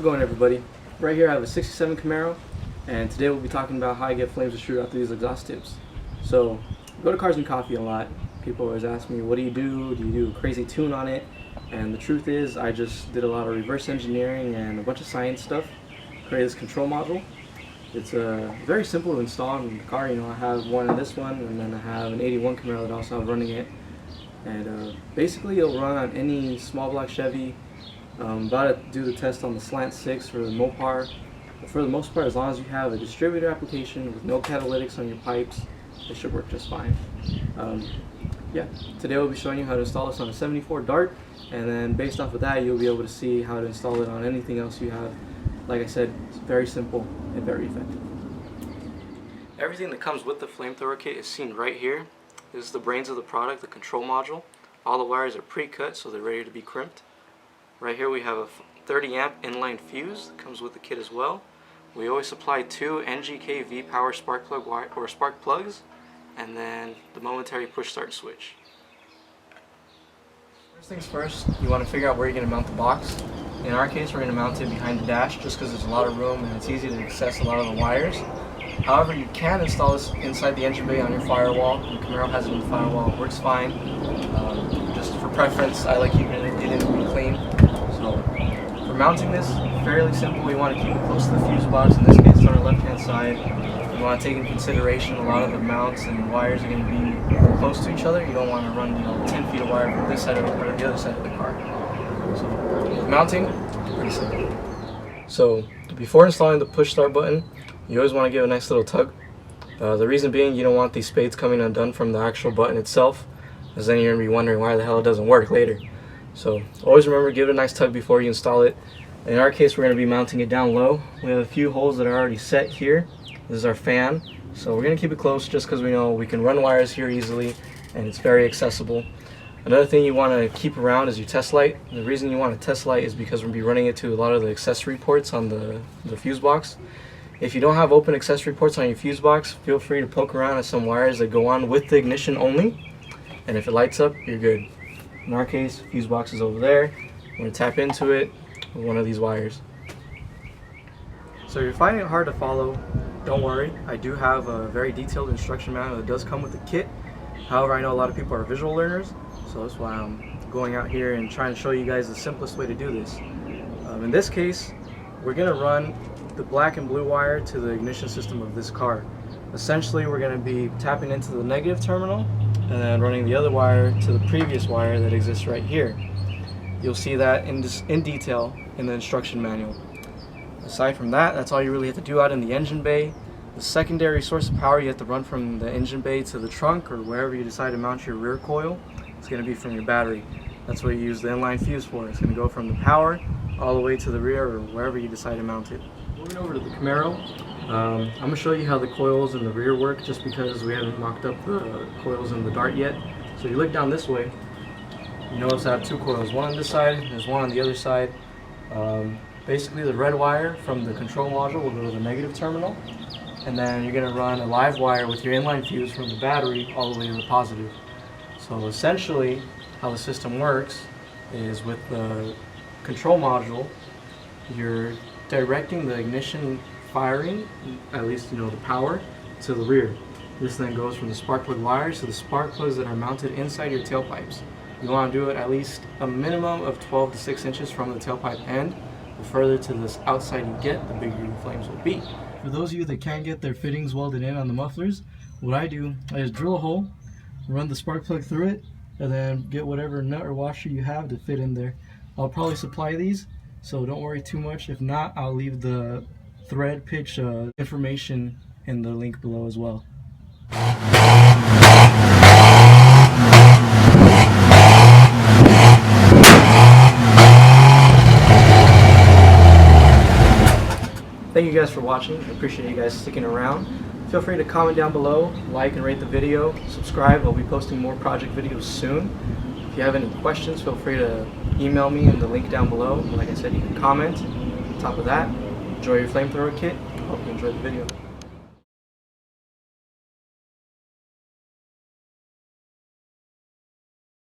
going, everybody? Right here I have a 67 Camaro, and today we'll be talking about how I get flames to shoot out through these exhaust tips. So, I go to Cars and Coffee a lot. People always ask me, what do you do? Do you do a crazy tune on it? And the truth is, I just did a lot of reverse engineering and a bunch of science stuff. Created this control module. It's very simple to install in the car. You know, I have one in this one, and then I have an 81 Camaro that I also have running it. And basically it'll run on any small block Chevy. About to do the test on the Slant 6 for the Mopar. But for the most part, as long as you have a distributor application with no catalytics on your pipes, it should work just fine. Yeah, today we'll be showing you how to install this on a 74 Dart, and then based off of that you'll be able to see how to install it on anything else you have. Like I said, it's very simple and very effective. Everything that comes with the flamethrower kit is seen right here. This is the brains of the product, the control module. All the wires are pre-cut so they're ready to be crimped. Right here we have a 30 amp inline fuse that comes with the kit as well. We always supply 2 NGK V-Power spark plug wire or spark plugs, and then the momentary push start switch. First things first, you want to figure out where you're going to mount the box. In our case, we're going to mount it behind the dash just because there's a lot of room and it's easy to access a lot of the wires. However, you can install this inside the engine bay on your firewall. The Camaro has it in the firewall, it works fine. Just for preference, I like keeping it in really clean. So, for mounting this, fairly simple. You want to keep it close to the fuse box. In this case, it's on the left-hand side. You want to take into consideration a lot of the mounts and wires are going to be close to each other. You don't want to run 10 feet of wire from this side of the car to the other side of the car. So, mounting, pretty simple. So, before installing the push start button, you always want to give a nice little tug. The reason being, you don't want these spades coming undone from the actual button itself, because then you're going to be wondering why the hell it doesn't work later. So always remember, give it a nice tug before you install it. In our case, we're going to be mounting it down low. We have a few holes that are already set here. This is our fan, so we're going to keep it close just because we know we can run wires here easily and it's very accessible. Another thing you want to keep around is your test light. The reason you want a test light is because we'll be running it to a lot of the accessory ports on the fuse box. If you don't have open accessory ports on your fuse box, feel free to poke around at some wires that go on with the ignition only, and if it lights up, you're good. In our case, fuse box is over there. We're going to tap into it with one of these wires. So if you're finding it hard to follow, don't worry. I do have a very detailed instruction manual that does come with the kit. However, I know a lot of people are visual learners, so that's why I'm going out here and trying to show you guys the simplest way to do this. In this case, we're going to run the black and blue wire to the ignition system of this car. Essentially, we're going to be tapping into the negative terminal and then running the other wire to the previous wire that exists right here. You'll see that in detail in the instruction manual. Aside from that, that's all you really have to do out in the engine bay. The secondary source of power you have to run from the engine bay to the trunk or wherever you decide to mount your rear coil. It's going to be from your battery. That's what you use the inline fuse for. It's going to go from the power all the way to the rear or wherever you decide to mount it. Moving over to the Camaro, I'm going to show you how the coils in the rear work just because we haven't mocked up the coils in the Dart yet. So you look down this way, you notice I have 2 coils, one on this side, there's one on the other side. Basically the red wire from the control module will go to the negative terminal, and then you're going to run a live wire with your inline fuse from the battery all the way to the positive. So essentially how the system works is with the control module, you're directing the ignition firing, at least the power, to the rear. This then goes from the spark plug wires to the spark plugs that are mounted inside your tailpipes. You want to do it at least a minimum of 12 to 6 inches from the tailpipe end. The further to this outside you get, the bigger your flames will be. For those of you that can't get their fittings welded in on the mufflers, what I do, I just drill a hole, run the spark plug through it, and then get whatever nut or washer you have to fit in there. I'll probably supply these, so don't worry too much. If not, I'll leave the thread pitch information in the link below as well. Thank you guys for watching. I appreciate you guys sticking around. Feel free to comment down below, like and rate the video, subscribe. I'll be posting more project videos soon. If you have any questions, feel free to email me in the link down below. Like I said, you can comment. On top of that, enjoy your flamethrower kit. Hope you enjoyed the video.